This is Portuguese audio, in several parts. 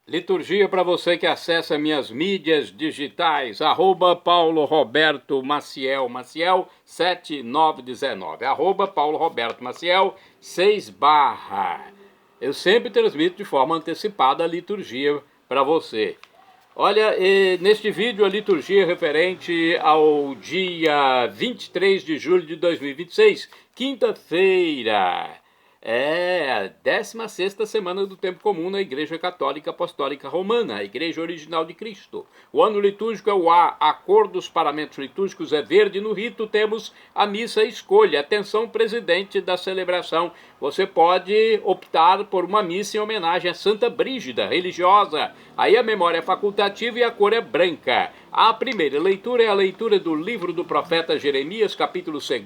Liturgia para você que acessa minhas mídias digitais, Paulo Roberto Maciel, Maciel 7919, Paulo Roberto Maciel 6 barra. Eu sempre transmito de forma antecipada a liturgia para você. Olha, neste vídeo a liturgia referente ao dia 23 de julho de 2026, quinta-feira. É a 16ª semana do Tempo Comum na Igreja Católica Apostólica Romana, a Igreja Original de Cristo. O ano litúrgico é o A, a cor dos paramentos litúrgicos é verde. No rito temos a missa escolha. Atenção, presidente da celebração, você pode optar por uma missa em homenagem a Santa Brígida, religiosa. Aí a memória é facultativa e a cor é branca. A primeira leitura é a leitura do livro do profeta Jeremias, capítulo 2,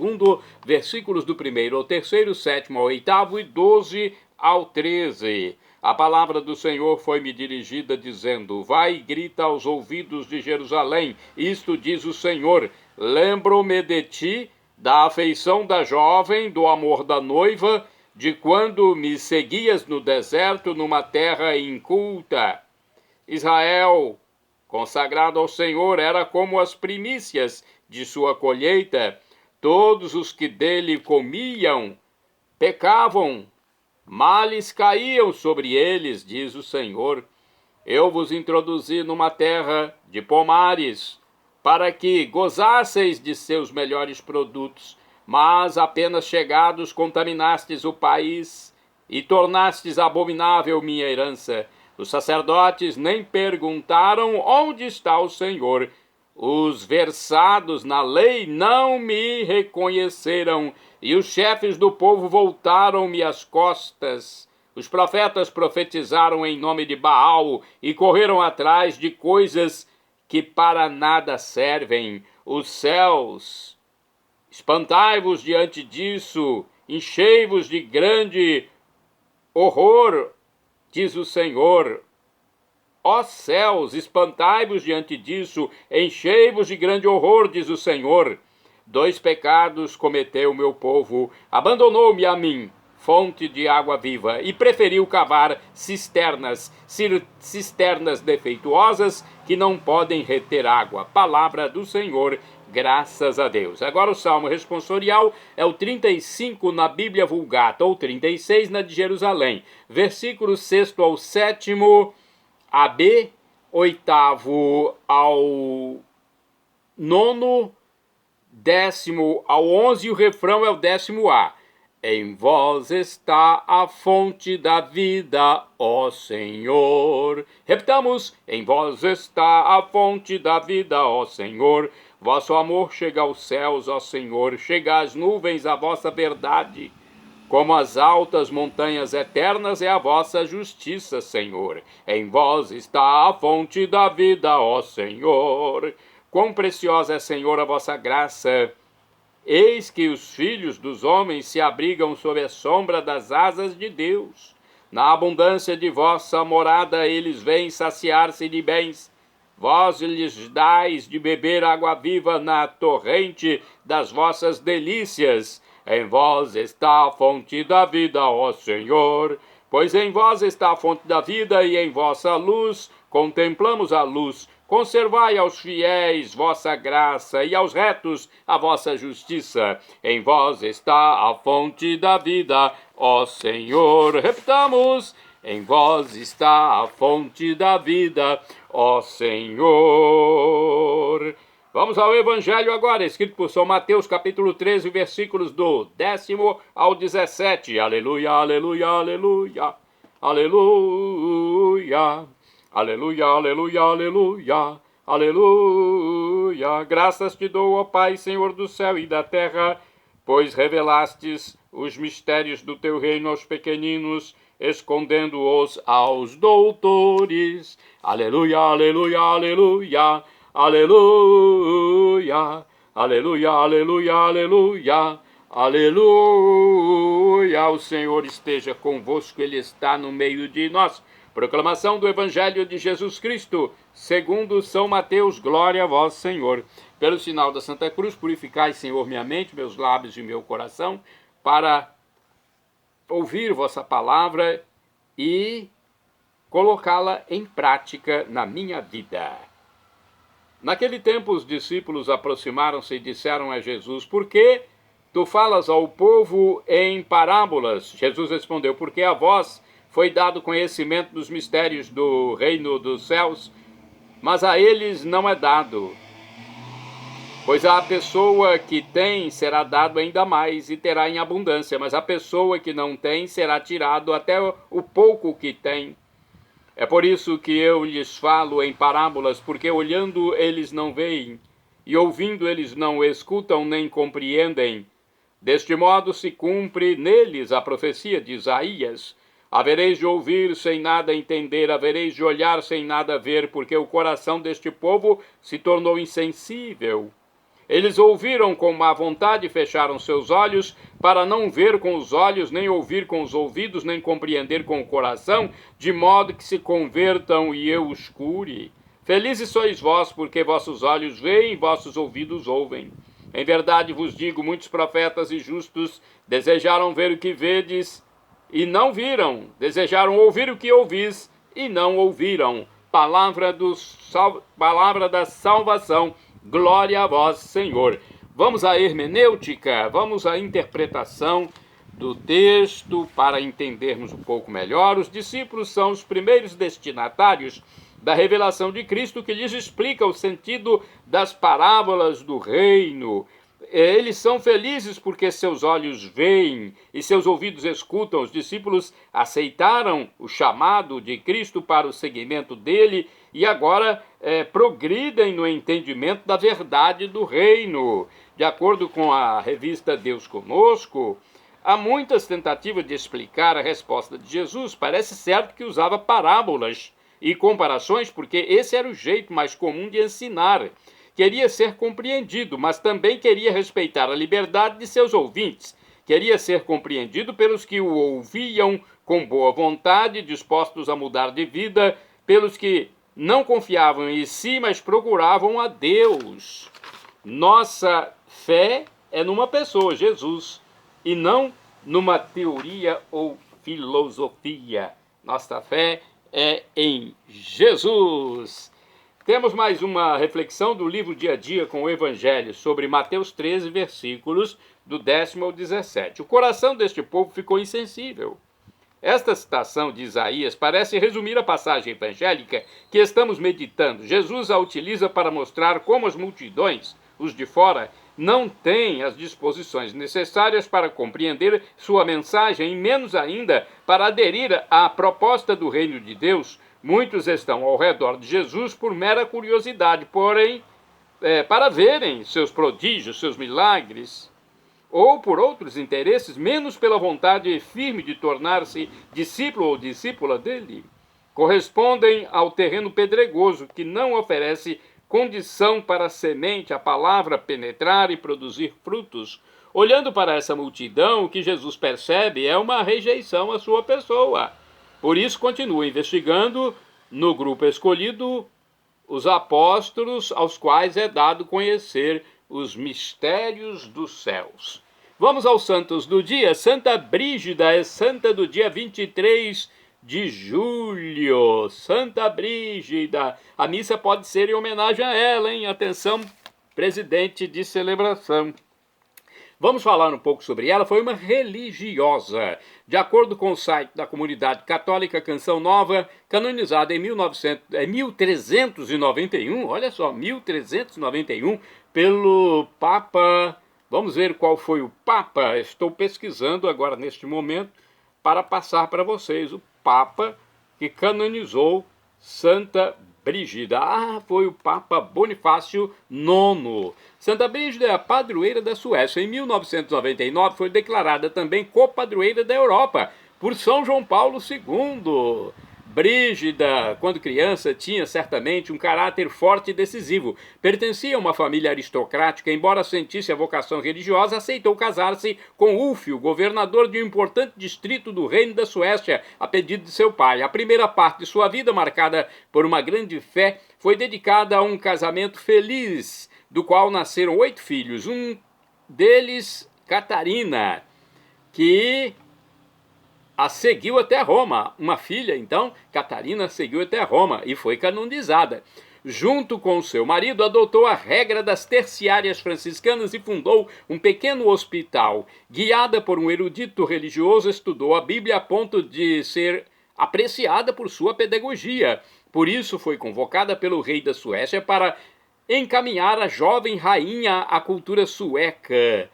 versículos do 1º ao 3º, 7º ao 8º e 12 ao 13. A palavra do Senhor foi-me dirigida dizendo: vai e grita aos ouvidos de Jerusalém, isto diz o Senhor, lembro-me de ti, da afeição da jovem, do amor da noiva, de quando me seguias no deserto, numa terra inculta. Israel, consagrado ao Senhor, era como as primícias de sua colheita. Todos os que dele comiam pecavam, males caíam sobre eles, diz o Senhor. Eu vos introduzi numa terra de pomares, para que gozasseis de seus melhores produtos, mas apenas chegados contaminastes o país e tornastes abominável minha herança. Os sacerdotes nem perguntaram onde está o Senhor. Os versados na lei não me reconheceram, e os chefes do povo voltaram-me as costas. Os profetas profetizaram em nome de Baal e correram atrás de coisas que para nada servem. Os céus, espantai-vos diante disso, enchei-vos de grande horror, diz o Senhor. Ó céus, espantai-vos diante disso, enchei-vos de grande horror, diz o Senhor. 2 pecados cometeu o meu povo, abandonou-me a mim, fonte de água viva, e preferiu cavar cisternas defeituosas que não podem reter água. Palavra do Senhor, graças a Deus. Agora o Salmo responsorial é o 35 na Bíblia Vulgata, ou 36 na de Jerusalém. Versículo 6 ao 7º, AB, 8º ao 9º, 10º ao 11º, e o refrão é o 10º A. Em vós está a fonte da vida, ó Senhor. Repitamos: em vós está a fonte da vida, ó Senhor. Vosso amor chega aos céus, ó Senhor, chega às nuvens a vossa verdade. Como as altas montanhas eternas é a vossa justiça, Senhor. Em vós está a fonte da vida, ó Senhor. Quão preciosa é, Senhor, a vossa graça! Eis que os filhos dos homens se abrigam sob a sombra das asas de Deus. Na abundância de vossa morada eles vêm saciar-se de bens. Vós lhes dais de beber água viva na torrente das vossas delícias. Em vós está a fonte da vida, ó Senhor. Pois em vós está a fonte da vida, e em vossa luz contemplamos a luz. Conservai aos fiéis vossa graça, e aos retos a vossa justiça. Em vós está a fonte da vida, ó Senhor. Repitamos: em vós está a fonte da vida, ó Senhor. Vamos ao Evangelho agora, escrito por São Mateus, capítulo 13, versículos do 10º ao 17. Aleluia, aleluia, aleluia, aleluia. Aleluia, aleluia, aleluia, aleluia. Graças te dou, ó Pai, Senhor do céu e da terra, pois revelastes os mistérios do teu reino aos pequeninos, escondendo-os aos doutores. Aleluia, aleluia, aleluia, aleluia, aleluia, aleluia, aleluia, aleluia. O Senhor esteja convosco, Ele está no meio de nós. Proclamação do Evangelho de Jesus Cristo, segundo São Mateus. Glória a vós, Senhor. Pelo sinal da Santa Cruz, purificai, Senhor, minha mente, meus lábios e meu coração, para ouvir vossa palavra e colocá-la em prática na minha vida. Naquele tempo, os discípulos aproximaram-se e disseram a Jesus: Por que tu falas ao povo em parábolas? Jesus respondeu: Porque a vós foi dado conhecimento dos mistérios do reino dos céus, mas a eles não é dado. Pois a pessoa que tem será dado ainda mais e terá em abundância, mas a pessoa que não tem será tirado até o pouco que tem. É por isso que eu lhes falo em parábolas, porque olhando eles não veem, e ouvindo eles não escutam nem compreendem. Deste modo se cumpre neles a profecia de Isaías: havereis de ouvir sem nada entender, havereis de olhar sem nada ver, porque o coração deste povo se tornou insensível. Eles ouviram com má vontade e fecharam seus olhos, para não ver com os olhos, nem ouvir com os ouvidos, nem compreender com o coração, de modo que se convertam e eu os cure. Felizes sois vós, porque vossos olhos veem e vossos ouvidos ouvem. Em verdade vos digo, muitos profetas e justos desejaram ver o que vedes e não viram, desejaram ouvir o que ouvis e não ouviram. Palavra da salvação. Glória a vós, Senhor. Vamos à hermenêutica, vamos à interpretação do texto para entendermos um pouco melhor. Os discípulos são os primeiros destinatários da revelação de Cristo, que lhes explica o sentido das parábolas do reino. Eles são felizes porque seus olhos veem e seus ouvidos escutam. Os discípulos aceitaram o chamado de Cristo para o seguimento dele e agora progridem no entendimento da verdade do reino. De acordo com a revista Deus Conosco, há muitas tentativas de explicar a resposta de Jesus. Parece certo que usava parábolas e comparações, porque esse era o jeito mais comum de ensinar. Queria ser compreendido, mas também queria respeitar a liberdade de seus ouvintes. Queria ser compreendido pelos que o ouviam com boa vontade, dispostos a mudar de vida, pelos que não confiavam em si, mas procuravam a Deus. Nossa fé é numa pessoa, Jesus, e não numa teoria ou filosofia. Nossa fé é em Jesus. Temos mais uma reflexão do livro Dia a Dia com o Evangelho sobre Mateus 13, versículos do 10 ao 17. O coração deste povo ficou insensível. Esta citação de Isaías parece resumir a passagem evangélica que estamos meditando. Jesus a utiliza para mostrar como as multidões, os de fora, não têm as disposições necessárias para compreender sua mensagem e menos ainda para aderir à proposta do reino de Deus. Muitos estão ao redor de Jesus por mera curiosidade, porém, para verem seus prodígios, seus milagres, ou por outros interesses, menos pela vontade firme de tornar-se discípulo ou discípula dele. Correspondem ao terreno pedregoso que não oferece condição para a semente, a palavra penetrar e produzir frutos. Olhando para essa multidão, o que Jesus percebe é uma rejeição à sua pessoa. Por isso, continua investigando no grupo escolhido os apóstolos, aos quais é dado conhecer os mistérios dos céus. Vamos aos santos do dia. Santa Brígida é santa do dia 23 de julho. Santa Brígida. A missa pode ser em homenagem a ela, hein? Atenção, presidente de celebração. Vamos falar um pouco sobre ela. Foi uma religiosa. De acordo com o site da comunidade católica Canção Nova, canonizada em 1391, olha só, 1391, pelo Papa. Vamos ver qual foi o Papa. Estou pesquisando agora neste momento para passar para vocês o Papa que canonizou Santa Brígida. Foi o Papa Bonifácio IX. Santa Brígida é a padroeira da Suécia. Em 1999 foi declarada também copadroeira da Europa por São João Paulo II. Brígida, quando criança, tinha certamente um caráter forte e decisivo. Pertencia a uma família aristocrática, embora sentisse a vocação religiosa, aceitou casar-se com Ulfio, governador de um importante distrito do Reino da Suécia, a pedido de seu pai. A primeira parte de sua vida, marcada por uma grande fé, foi dedicada a um casamento feliz, do qual nasceram 8 filhos. Um deles, Catarina, que a seguiu até Roma. Uma filha, então, Catarina, seguiu até Roma e foi canonizada. Junto com seu marido, adotou a regra das terciárias franciscanas e fundou um pequeno hospital. Guiada por um erudito religioso, estudou a Bíblia a ponto de ser apreciada por sua pedagogia. Por isso, foi convocada pelo rei da Suécia para encaminhar a jovem rainha à cultura sueca.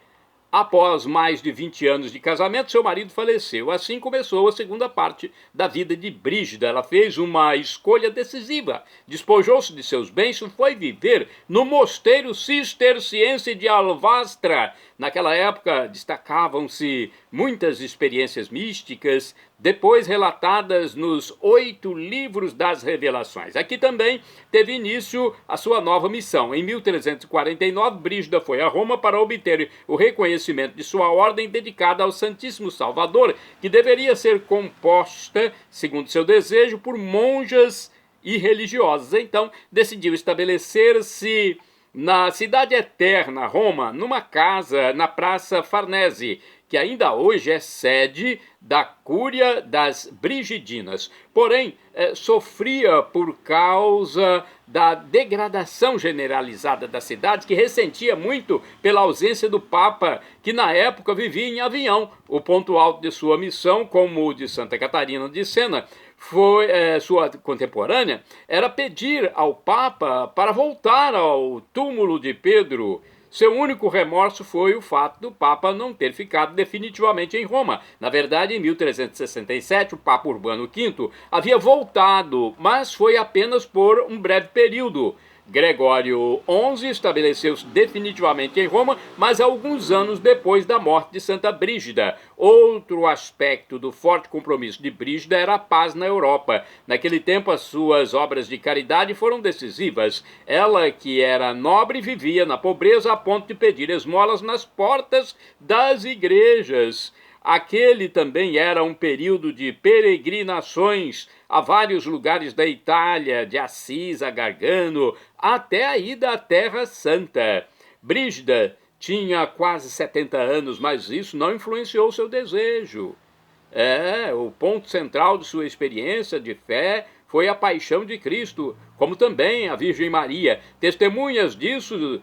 Após mais de 20 anos de casamento, seu marido faleceu. Assim começou a segunda parte da vida de Brígida. Ela fez uma escolha decisiva. Despojou-se de seus bens e foi viver no mosteiro cisterciense de Alvastra. Naquela época, destacavam-se muitas experiências místicas, depois relatadas nos 8 livros das Revelações. Aqui também teve início a sua nova missão. Em 1349, Brígida foi a Roma para obter o reconhecimento de sua ordem dedicada ao Santíssimo Salvador, que deveria ser composta, segundo seu desejo, por monjas e religiosas. Então, decidiu estabelecer-se na Cidade Eterna, Roma, numa casa na Praça Farnese, que ainda hoje é sede da Cúria das Brigidinas. Porém, sofria por causa da degradação generalizada da cidade, que ressentia muito pela ausência do Papa, que na época vivia em avião. O ponto alto de sua missão, como o de Santa Catarina de Sena, sua contemporânea, era pedir ao Papa para voltar ao túmulo de Pedro. Seu único remorso foi o fato do Papa não ter ficado definitivamente em Roma. Na verdade, em 1367, o Papa Urbano V havia voltado, mas foi apenas por um breve período. Gregório XI estabeleceu-se definitivamente em Roma, mas alguns anos depois da morte de Santa Brígida. Outro aspecto do forte compromisso de Brígida era a paz na Europa. Naquele tempo, as suas obras de caridade foram decisivas. Ela, que era nobre, vivia na pobreza a ponto de pedir esmolas nas portas das igrejas. Aquele também era um período de peregrinações a vários lugares da Itália, de Assis a Gargano, até a ida à Terra Santa. Brígida tinha quase 70 anos, mas isso não influenciou seu desejo. O ponto central de sua experiência de fé foi a paixão de Cristo, como também a Virgem Maria. Testemunhas disso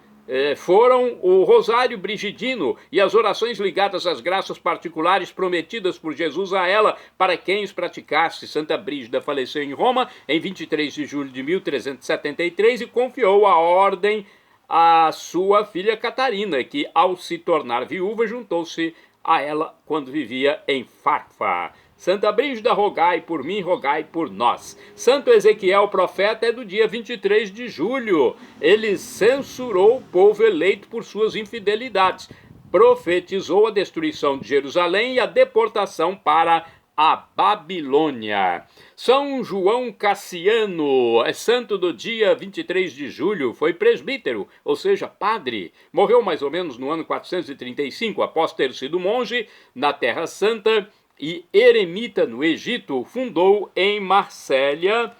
foram o Rosário Brigidino e as orações ligadas às graças particulares prometidas por Jesus a ela para quem os praticasse. Santa Brígida faleceu em Roma em 23 de julho de 1373 e confiou a ordem à sua filha Catarina, que ao se tornar viúva juntou-se a ela quando vivia em Farfa. Santa Brígida, rogai por mim, rogai por nós. Santo Ezequiel, profeta, é do dia 23 de julho. Ele censurou o povo eleito por suas infidelidades. Profetizou a destruição de Jerusalém e a deportação para a Babilônia. São João Cassiano é santo do dia 23 de julho, foi presbítero, ou seja, padre. Morreu mais ou menos no ano 435, após ter sido monge na Terra Santa e eremita no Egito. Fundou em Marsella.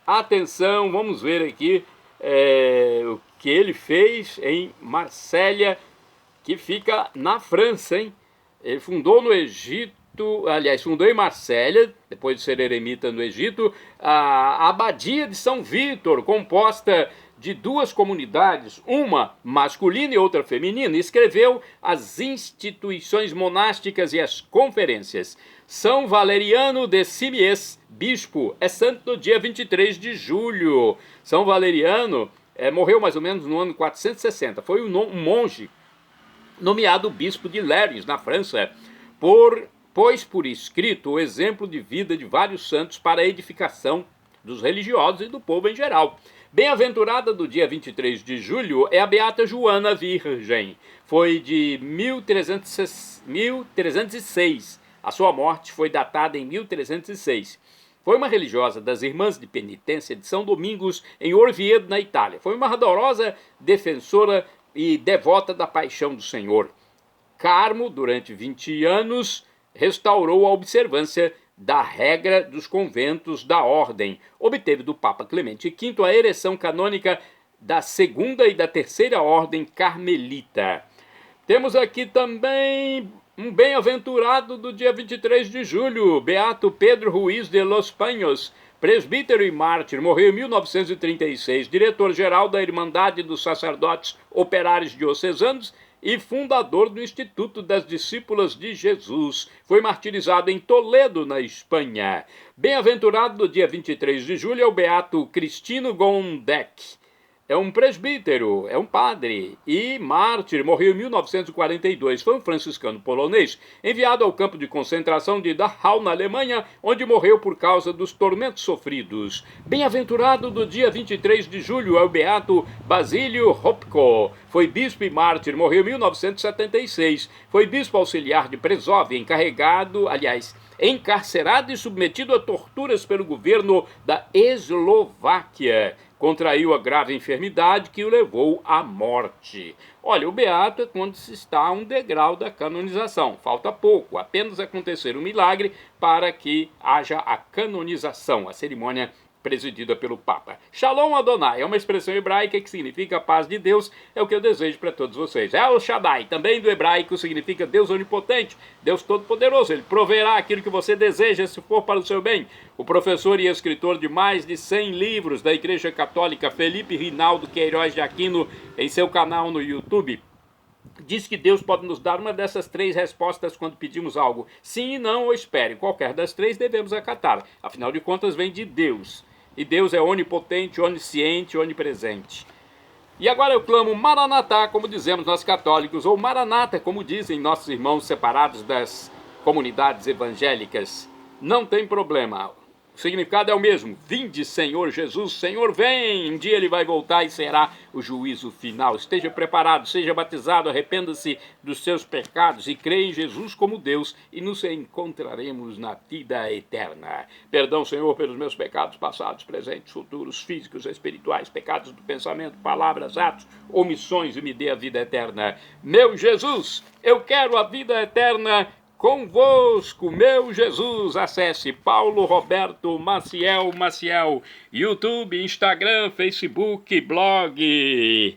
Atenção, vamos ver aqui o que ele fez em Marsella, que fica na França, hein? Ele fundou no Egito, fundou em Marsella, depois de ser eremita no Egito, a Abadia de São Vítor, composta de 2 comunidades, uma masculina e outra feminina. Escreveu as instituições monásticas e as conferências. São Valeriano de Simies, bispo, é santo do dia 23 de julho. São Valeriano morreu mais ou menos no ano 460. Foi um monge nomeado bispo de Léris, na França, pôs por escrito o exemplo de vida de vários santos para a edificação dos religiosos e do povo em geral. Bem-aventurada do dia 23 de julho é a Beata Joana Virgem. Foi de 1306. A sua morte foi datada em 1306. Foi uma religiosa das Irmãs de Penitência de São Domingos, em Orvieto, na Itália. Foi uma ardorosa defensora e devota da paixão do Senhor. Carmo, durante 20 anos, restaurou a observância da regra dos conventos da ordem. Obteve do Papa Clemente V a ereção canônica da 2ª e da 3ª ordem carmelita. Temos aqui também Um bem-aventurado do dia 23 de julho, Beato Pedro Ruiz de los Paños, presbítero e mártir, morreu em 1936, diretor-geral da Irmandade dos Sacerdotes Operários Diocesanos e fundador do Instituto das Discípulas de Jesus. Foi martirizado em Toledo, na Espanha. Bem-aventurado do dia 23 de julho é o Beato Cristino Gondek. É um presbítero, é um padre e mártir, morreu em 1942. Foi um franciscano polonês, enviado ao campo de concentração de Dachau, na Alemanha, onde morreu por causa dos tormentos sofridos. Bem-aventurado do dia 23 de julho é o beato Basílio Hopko. Foi bispo e mártir, morreu em 1976. Foi bispo auxiliar de Prešov, encarcerado e submetido a torturas pelo governo da Eslováquia. Contraiu a grave enfermidade que o levou à morte. Olha, o beato é quando se está a um degrau da canonização. Falta pouco, apenas acontecer um milagre para que haja a canonização, a cerimônia presidida pelo Papa. Shalom Adonai é uma expressão hebraica que significa paz de Deus, é o que eu desejo para todos vocês. El Shaddai, também do hebraico, significa Deus onipotente, Deus todo-poderoso. Ele proverá aquilo que você deseja se for para o seu bem. O professor e escritor de mais de 100 livros da Igreja Católica, Felipe Rinaldo Queiroz de Aquino, em seu canal no YouTube, diz que Deus pode nos dar uma dessas 3 respostas quando pedimos algo. Sim, não ou espere. Qualquer das 3 devemos acatar. Afinal de contas, vem de Deus. E Deus é onipotente, onisciente, onipresente. E agora eu clamo Maranatá, como dizemos nós católicos, ou Maranata, como dizem nossos irmãos separados das comunidades evangélicas. Não tem problema. O significado é o mesmo. Vinde, Senhor Jesus, Senhor vem. Um dia ele vai voltar e será o juízo final. Esteja preparado, seja batizado, arrependa-se dos seus pecados e creia em Jesus como Deus e nos encontraremos na vida eterna. Perdão, Senhor, pelos meus pecados passados, presentes, futuros, físicos, espirituais, pecados do pensamento, palavras, atos, omissões e me dê a vida eterna. Meu Jesus, eu quero a vida eterna convosco, meu Jesus. Acesse Paulo Roberto Maciel, YouTube, Instagram, Facebook, blog.